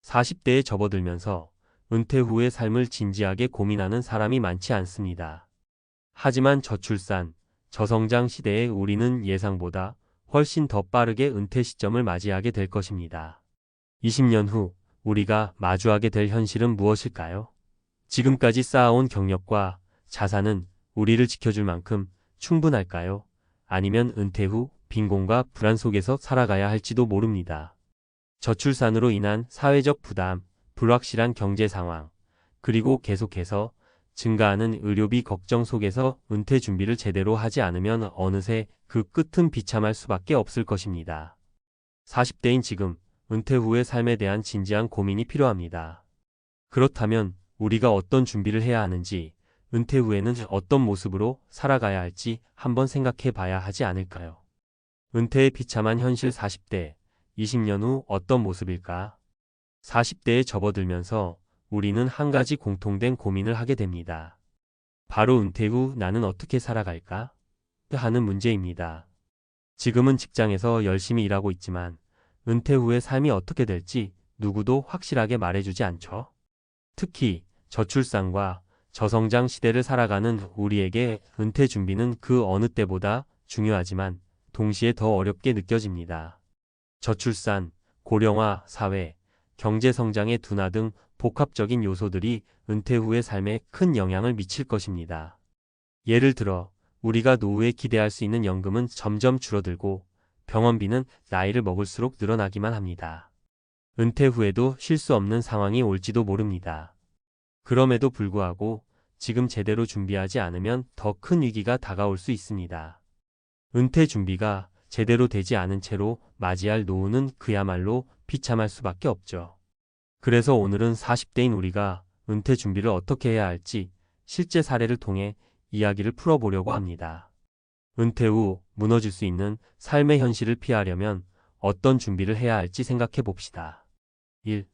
40대에 접어들면서 은퇴 후의 삶을 진지하게 고민하는 사람이 많지 않습니다. 하지만 저출산, 저성장 시대에 우리는 예상보다 훨씬 더 빠르게 은퇴 시점을 맞이하게 될 것입니다. 20년 후 우리가 마주하게 될 현실은 무엇일까요? 지금까지 쌓아온 경력과 자산은 우리를 지켜줄 만큼 충분할까요? 아니면 은퇴 후 빈곤과 불안 속에서 살아가야 할지도 모릅니다. 저출산으로 인한 사회적 부담, 불확실한 경제 상황, 그리고 계속해서 증가하는 의료비 걱정 속에서 은퇴 준비를 제대로 하지 않으면 어느새 그 끝은 비참할 수밖에 없을 것입니다. 40대인 지금, 은퇴 후의 삶에 대한 진지한 고민이 필요합니다. 그렇다면 우리가 어떤 준비를 해야 하는지, 은퇴 후에는 어떤 모습으로 살아가야 할지 한번 생각해 봐야 하지 않을까요? 은퇴의 비참한 현실 40대, 20년 후 어떤 모습일까? 40대에 접어들면서 우리는 한 가지 공통된 고민을 하게 됩니다. 바로 은퇴 후 나는 어떻게 살아갈까? 하는 문제입니다. 지금은 직장에서 열심히 일하고 있지만 은퇴 후의 삶이 어떻게 될지 누구도 확실하게 말해주지 않죠. 특히 저출산과 저성장 시대를 살아가는 우리에게 은퇴 준비는 그 어느 때보다 중요하지만 동시에 더 어렵게 느껴집니다. 저출산, 고령화, 사회, 경제 성장의 둔화 등 복합적인 요소들이 은퇴 후의 삶에 큰 영향을 미칠 것입니다. 예를 들어 우리가 노후에 기대할 수 있는 연금은 점점 줄어들고 병원비는 나이를 먹을수록 늘어나기만 합니다. 은퇴 후에도 쉴 수 없는 상황이 올지도 모릅니다. 그럼에도 불구하고 지금 제대로 준비하지 않으면 더 큰 위기가 다가올 수 있습니다. 은퇴 준비가 제대로 되지 않은 채로 맞이할 노후는 그야말로 비참할 수밖에 없죠. 그래서 오늘은 40대인 우리가 은퇴 준비를 어떻게 해야 할지 실제 사례를 통해 이야기를 풀어보려고 합니다. 은퇴 후 무너질 수 있는 삶의 현실을 피하려면 어떤 준비를 해야 할지 생각해 봅시다. 1.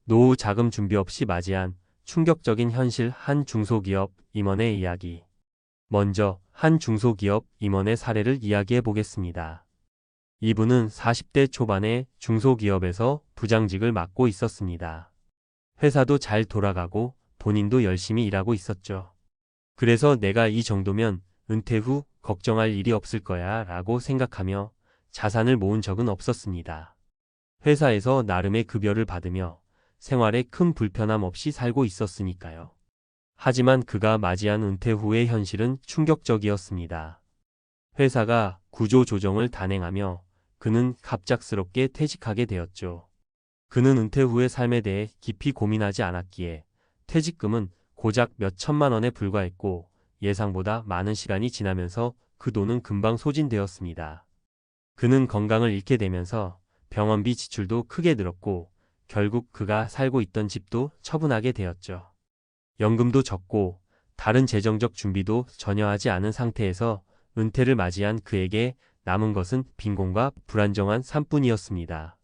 노후 자금 준비 없이 맞이한 충격적인 현실 한 중소기업 임원의 이야기. 먼저 한 중소기업 임원의 사례를 이야기해 보겠습니다. 이분은 40대 초반에 중소기업에서 부장직을 맡고 있었습니다. 회사도 잘 돌아가고 본인도 열심히 일하고 있었죠. 그래서 내가 이 정도면 은퇴 후 걱정할 일이 없을 거야 라고 생각하며 자산을 모은 적은 없었습니다. 회사에서 나름의 급여를 받으며 생활에 큰 불편함 없이 살고 있었으니까요. 하지만 그가 맞이한 은퇴 후의 현실은 충격적이었습니다. 회사가 구조 조정을 단행하며 그는 갑작스럽게 퇴직하게 되었죠. 그는 은퇴 후의 삶에 대해 깊이 고민하지 않았기에 퇴직금은 고작 몇 천만 원에 불과했고 예상보다 많은 시간이 지나면서 그 돈은 금방 소진되었습니다. 그는 건강을 잃게 되면서 병원비 지출도 크게 늘었고 결국 그가 살고 있던 집도 처분하게 되었죠. 연금도 적고 다른 재정적 준비도 전혀 하지 않은 상태에서 은퇴를 맞이한 그에게 남은 것은 빈곤과 불안정한 삶뿐이었습니다.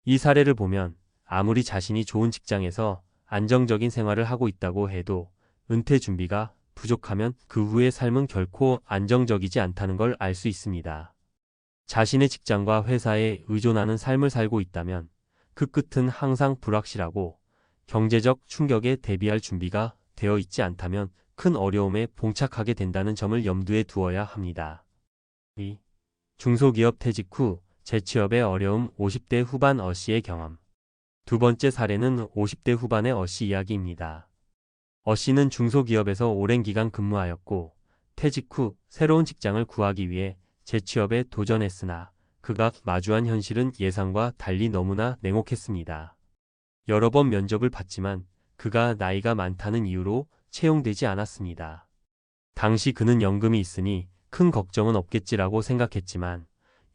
이 사례를 보면 아무리 자신이 좋은 직장에서 안정적인 생활을 하고 있다고 해도 은퇴 준비가 부족하면 그 후의 삶은 결코 안정적이지 않다는 걸 알 수 있습니다. 자신의 직장과 회사에 의존하는 삶을 살고 있다면 그 끝은 항상 불확실하고 경제적 충격에 대비할 준비가 되어 있지 않다면 큰 어려움에 봉착하게 된다는 점을 염두에 두어야 합니다. 2. 중소기업 퇴직 후 재취업의 어려움 50대 후반 어씨의 경험. 두 번째 사례는 50대 후반의 어씨 이야기입니다. 어씨는 중소기업에서 오랜 기간 근무하였고 퇴직 후 새로운 직장을 구하기 위해 재취업에 도전했으나 그가 마주한 현실은 예상과 달리 너무나 냉혹했습니다. 여러 번 면접을 봤지만 그가 나이가 많다는 이유로 채용되지 않았습니다. 당시 그는 연금이 있으니 큰 걱정은 없겠지라고 생각했지만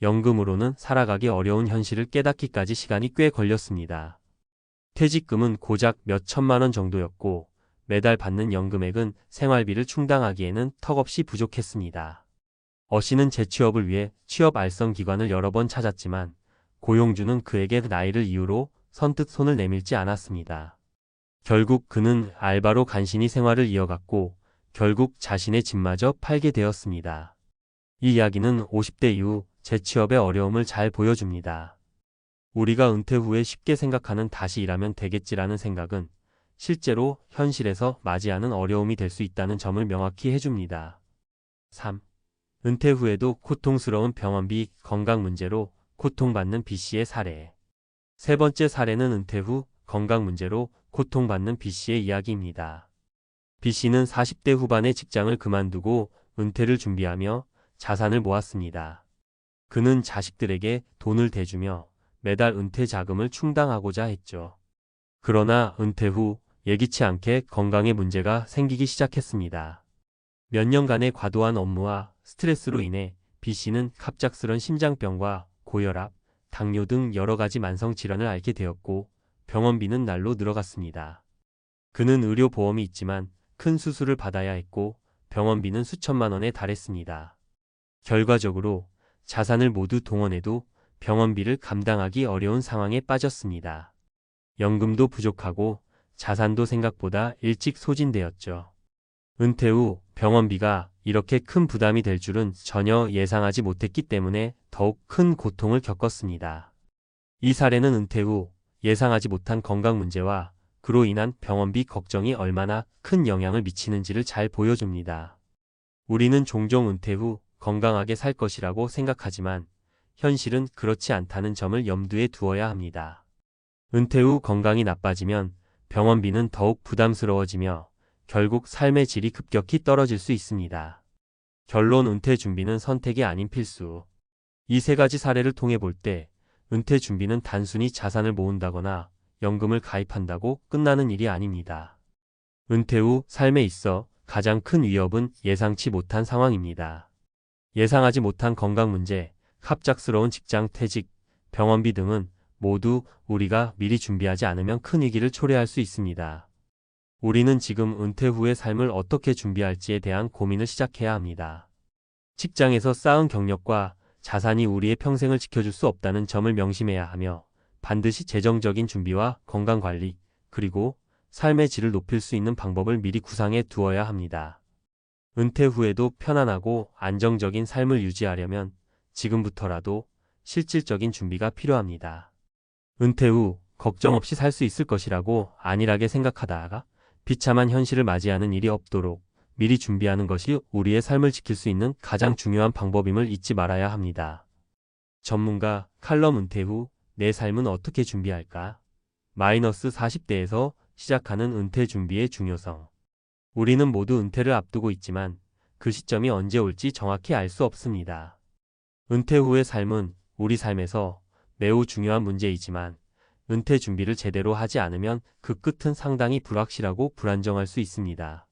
연금으로는 살아가기 어려운 현실을 깨닫기까지 시간이 꽤 걸렸습니다. 퇴직금은 고작 몇 천만 원 정도였고 매달 받는 연금액은 생활비를 충당하기에는 턱없이 부족했습니다. 어씨는 재취업을 위해 취업 알선 기관을 여러 번 찾았지만 고용주는 그에게 나이를 이유로 선뜻 손을 내밀지 않았습니다. 결국 그는 알바로 간신히 생활을 이어갔고 결국 자신의 집마저 팔게 되었습니다. 이 이야기는 50대 이후 재취업의 어려움을 잘 보여줍니다. 우리가 은퇴 후에 쉽게 생각하는 다시 일하면 되겠지라는 생각은 실제로 현실에서 맞이하는 어려움이 될 수 있다는 점을 명확히 해줍니다. 3. 은퇴 후에도 고통스러운 병원비, 건강 문제로 고통받는 B씨의 사례. 세 번째 사례는 은퇴 후 건강 문제로 고통받는 B씨의 이야기입니다. B씨는 40대 후반에 직장을 그만두고 은퇴를 준비하며 자산을 모았습니다. 그는 자식들에게 돈을 대주며 매달 은퇴 자금을 충당하고자 했죠. 그러나 은퇴 후 예기치 않게 건강에 문제가 생기기 시작했습니다. 몇 년간의 과도한 업무와 스트레스로 인해 B씨는 갑작스런 심장병과 고혈압, 당뇨 등 여러 가지 만성 질환을 앓게 되었고 병원비는 날로 늘어갔습니다. 그는 의료보험이 있지만 큰 수술을 받아야 했고 병원비는 수천만 원에 달했습니다. 결과적으로 자산을 모두 동원해도 병원비를 감당하기 어려운 상황에 빠졌습니다. 연금도 부족하고 자산도 생각보다 일찍 소진되었죠. 은퇴 후 병원비가 이렇게 큰 부담이 될 줄은 전혀 예상하지 못했기 때문에 더욱 큰 고통을 겪었습니다. 이 사례는 은퇴 후 예상하지 못한 건강 문제와 그로 인한 병원비 걱정이 얼마나 큰 영향을 미치는지를 잘 보여줍니다. 우리는 종종 은퇴 후 건강하게 살 것이라고 생각하지만 현실은 그렇지 않다는 점을 염두에 두어야 합니다. 은퇴 후 건강이 나빠지면 병원비는 더욱 부담스러워지며 결국 삶의 질이 급격히 떨어질 수 있습니다. 결론, 은퇴 준비는 선택이 아닌 필수. 이 세 가지 사례를 통해 볼 때 은퇴 준비는 단순히 자산을 모은다거나 연금을 가입한다고 끝나는 일이 아닙니다. 은퇴 후 삶에 있어 가장 큰 위협은 예상치 못한 상황입니다. 예상하지 못한 건강 문제, 갑작스러운 직장 퇴직, 병원비 등은 모두 우리가 미리 준비하지 않으면 큰 위기를 초래할 수 있습니다. 우리는 지금 은퇴 후의 삶을 어떻게 준비할지에 대한 고민을 시작해야 합니다. 직장에서 쌓은 경력과 자산이 우리의 평생을 지켜줄 수 없다는 점을 명심해야 하며 반드시 재정적인 준비와 건강관리, 그리고 삶의 질을 높일 수 있는 방법을 미리 구상해 두어야 합니다. 은퇴 후에도 편안하고 안정적인 삶을 유지하려면 지금부터라도 실질적인 준비가 필요합니다. 은퇴 후 걱정 없이 살 수 있을 것이라고 안일하게 생각하다가 비참한 현실을 맞이하는 일이 없도록 미리 준비하는 것이 우리의 삶을 지킬 수 있는 가장 중요한 방법임을 잊지 말아야 합니다. 전문가 칼럼, 은퇴 후 내 삶은 어떻게 준비할까? 마이너스 40대에서 시작하는 은퇴 준비의 중요성. 우리는 모두 은퇴를 앞두고 있지만 그 시점이 언제 올지 정확히 알 수 없습니다. 은퇴 후의 삶은 우리 삶에서 매우 중요한 문제이지만 은퇴 준비를 제대로 하지 않으면 그 끝은 상당히 불확실하고 불안정할 수 있습니다.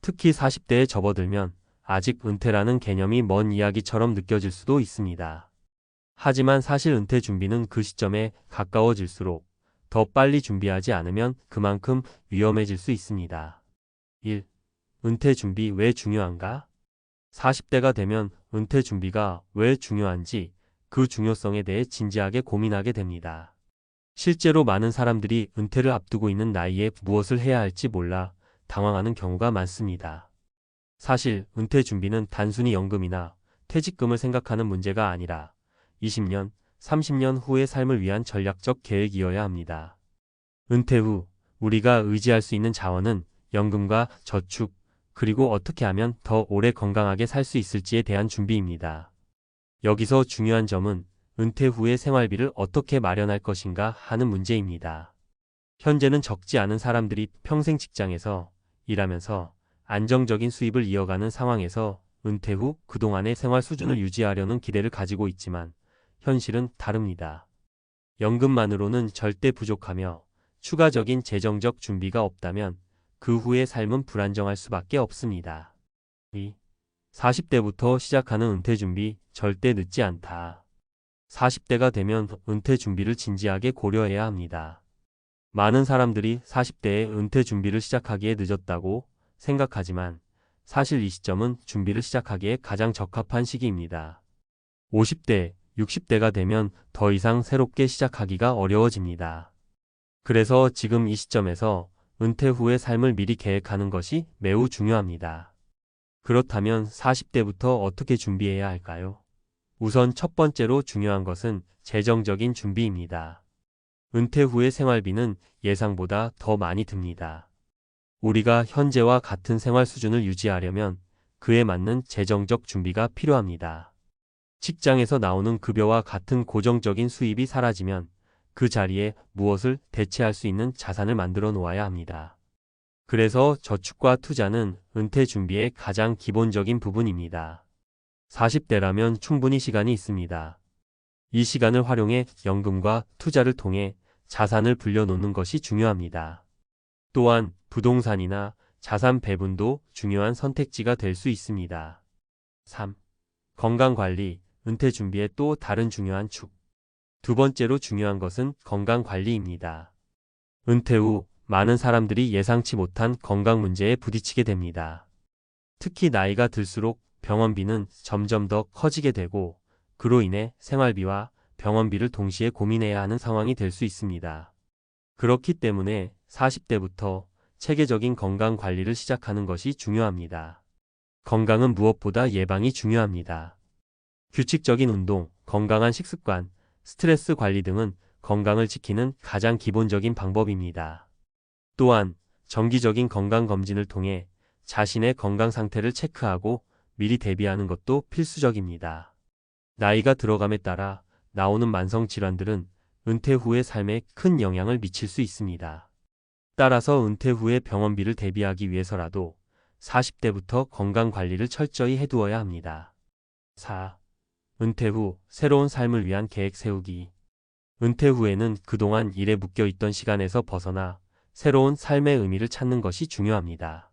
특히 40대에 접어들면 아직 은퇴라는 개념이 먼 이야기처럼 느껴질 수도 있습니다. 하지만 사실 은퇴 준비는 그 시점에 가까워질수록 더 빨리 준비하지 않으면 그만큼 위험해질 수 있습니다. 1. 은퇴 준비 왜 중요한가? 40대가 되면 은퇴 준비가 왜 중요한지 그 중요성에 대해 진지하게 고민하게 됩니다. 실제로 많은 사람들이 은퇴를 앞두고 있는 나이에 무엇을 해야 할지 몰라 당황하는 경우가 많습니다. 사실 은퇴 준비는 단순히 연금이나 퇴직금을 생각하는 문제가 아니라 20년, 30년 후의 삶을 위한 전략적 계획이어야 합니다. 은퇴 후 우리가 의지할 수 있는 자원은 연금과 저축, 그리고 어떻게 하면 더 오래 건강하게 살 수 있을지에 대한 준비입니다. 여기서 중요한 점은 은퇴 후의 생활비를 어떻게 마련할 것인가 하는 문제입니다. 현재는 적지 않은 사람들이 평생 직장에서 일하면서 안정적인 수입을 이어가는 상황에서 은퇴 후 그동안의 생활 수준을 유지하려는 기대를 가지고 있지만 현실은 다릅니다. 연금만으로는 절대 부족하며 추가적인 재정적 준비가 없다면 그 후의 삶은 불안정할 수밖에 없습니다. 2. 40대부터 시작하는 은퇴 준비 절대 늦지 않다. 40대가 되면 은퇴 준비를 진지하게 고려해야 합니다. 많은 사람들이 40대에 은퇴 준비를 시작하기에 늦었다고 생각하지만 사실 이 시점은 준비를 시작하기에 가장 적합한 시기입니다. 50대, 60대가 되면 더 이상 새롭게 시작하기가 어려워집니다. 그래서 지금 이 시점에서 은퇴 후의 삶을 미리 계획하는 것이 매우 중요합니다. 그렇다면 40대부터 어떻게 준비해야 할까요? 우선 첫 번째로 중요한 것은 재정적인 준비입니다. 은퇴 후의 생활비는 예상보다 더 많이 듭니다. 우리가 현재와 같은 생활 수준을 유지하려면 그에 맞는 재정적 준비가 필요합니다. 직장에서 나오는 급여와 같은 고정적인 수입이 사라지면 그 자리에 무엇을 대체할 수 있는 자산을 만들어 놓아야 합니다. 그래서 저축과 투자는 은퇴 준비의 가장 기본적인 부분입니다. 40대라면 충분히 시간이 있습니다. 이 시간을 활용해 연금과 투자를 통해 자산을 불려놓는 것이 중요합니다. 또한 부동산이나 자산 배분도 중요한 선택지가 될 수 있습니다. 3. 건강관리, 은퇴 준비의 또 다른 중요한 축. 두 번째로 중요한 것은 건강관리입니다. 은퇴 후 많은 사람들이 예상치 못한 건강 문제에 부딪히게 됩니다. 특히 나이가 들수록 병원비는 점점 더 커지게 되고 그로 인해 생활비와 병원비를 동시에 고민해야 하는 상황이 될 수 있습니다. 그렇기 때문에 40대부터 체계적인 건강 관리를 시작하는 것이 중요합니다. 건강은 무엇보다 예방이 중요합니다. 규칙적인 운동, 건강한 식습관, 스트레스 관리 등은 건강을 지키는 가장 기본적인 방법입니다. 또한 정기적인 건강검진을 통해 자신의 건강 상태를 체크하고 미리 대비하는 것도 필수적입니다. 나이가 들어감에 따라 나오는 만성 질환들은 은퇴 후의 삶에 큰 영향을 미칠 수 있습니다. 따라서 은퇴 후의 병원비를 대비하기 위해서라도 40대부터 건강 관리를 철저히 해두어야 합니다. 4. 은퇴 후 새로운 삶을 위한 계획 세우기. 은퇴 후에는 그동안 일에 묶여 있던 시간에서 벗어나 새로운 삶의 의미를 찾는 것이 중요합니다.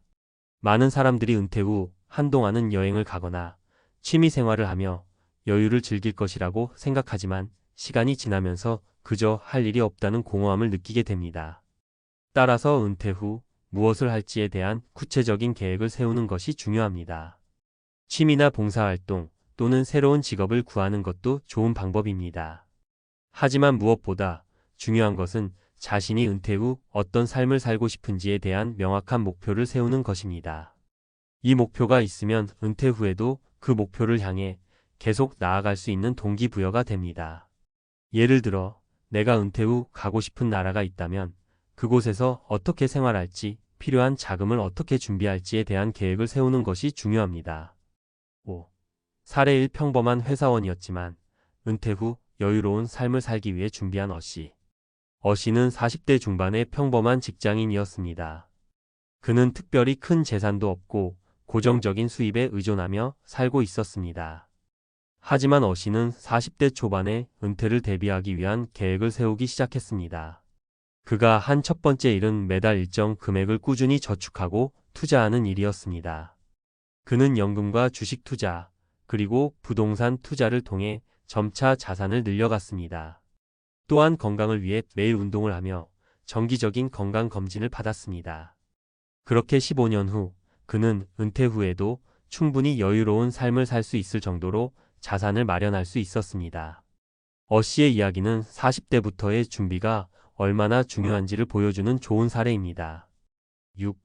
많은 사람들이 은퇴 후 한동안은 여행을 가거나 취미 생활을 하며 여유를 즐길 것이라고 생각하지만 시간이 지나면서 그저 할 일이 없다는 공허함을 느끼게 됩니다. 따라서 은퇴 후 무엇을 할지에 대한 구체적인 계획을 세우는 것이 중요합니다. 취미나 봉사활동 또는 새로운 직업을 구하는 것도 좋은 방법입니다. 하지만 무엇보다 중요한 것은 자신이 은퇴 후 어떤 삶을 살고 싶은지에 대한 명확한 목표를 세우는 것입니다. 이 목표가 있으면 은퇴 후에도 그 목표를 향해 계속 나아갈 수 있는 동기부여가 됩니다. 예를 들어 내가 은퇴 후 가고 싶은 나라가 있다면 그곳에서 어떻게 생활할지, 필요한 자금을 어떻게 준비할지에 대한 계획을 세우는 것이 중요합니다. 5. 사례 1. 평범한 회사원이었지만 은퇴 후 여유로운 삶을 살기 위해 준비한 어씨. 어씨는 40대 중반의 평범한 직장인이었습니다. 그는 특별히 큰 재산도 없고 고정적인 수입에 의존하며 살고 있었습니다. 하지만 어씨는 40대 초반에 은퇴를 대비하기 위한 계획을 세우기 시작했습니다. 그가 한 첫 번째 일은 매달 일정 금액을 꾸준히 저축하고 투자하는 일이었습니다. 그는 연금과 주식 투자, 그리고 부동산 투자를 통해 점차 자산을 늘려갔습니다. 또한 건강을 위해 매일 운동을 하며 정기적인 건강검진을 받았습니다. 그렇게 15년 후 그는 은퇴 후에도 충분히 여유로운 삶을 살 수 있을 정도로 자산을 마련할 수 있었습니다. 어씨의 이야기는 40대부터의 준비가 얼마나 중요한지를 보여주는 좋은 사례입니다. 6.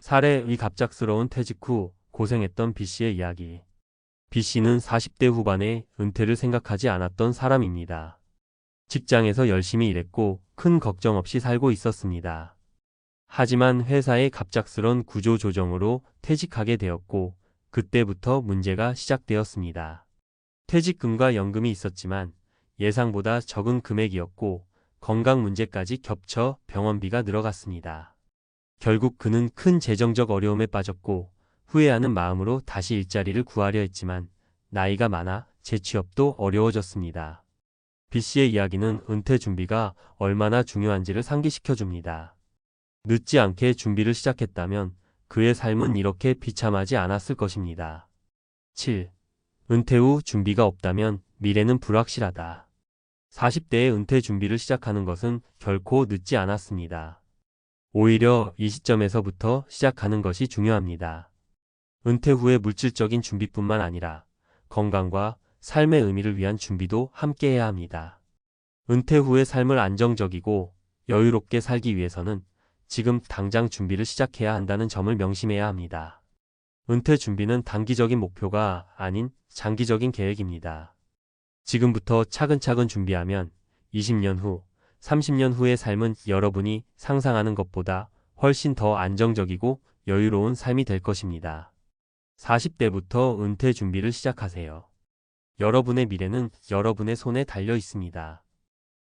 사례의 갑작스러운 퇴직 후 고생했던 B씨의 이야기. B씨는 40대 후반에 은퇴를 생각하지 않았던 사람입니다. 직장에서 열심히 일했고 큰 걱정 없이 살고 있었습니다. 하지만 회사의 갑작스런 구조 조정으로 퇴직하게 되었고 그때부터 문제가 시작되었습니다. 퇴직금과 연금이 있었지만 예상보다 적은 금액이었고 건강 문제까지 겹쳐 병원비가 늘어갔습니다. 결국 그는 큰 재정적 어려움에 빠졌고 후회하는 마음으로 다시 일자리를 구하려 했지만 나이가 많아 재취업도 어려워졌습니다. B씨의 이야기는 은퇴 준비가 얼마나 중요한지를 상기시켜줍니다. 늦지 않게 준비를 시작했다면 그의 삶은 이렇게 비참하지 않았을 것입니다. 7. 은퇴 후 준비가 없다면 미래는 불확실하다. 40대의 은퇴 준비를 시작하는 것은 결코 늦지 않았습니다. 오히려 이 시점에서부터 시작하는 것이 중요합니다. 은퇴 후의 물질적인 준비뿐만 아니라 건강과 삶의 의미를 위한 준비도 함께 해야 합니다. 은퇴 후의 삶을 안정적이고 여유롭게 살기 위해서는 지금 당장 준비를 시작해야 한다는 점을 명심해야 합니다. 은퇴 준비는 단기적인 목표가 아닌 장기적인 계획입니다. 지금부터 차근차근 준비하면 20년 후, 30년 후의 삶은 여러분이 상상하는 것보다 훨씬 더 안정적이고 여유로운 삶이 될 것입니다. 40대부터 은퇴 준비를 시작하세요. 여러분의 미래는 여러분의 손에 달려 있습니다.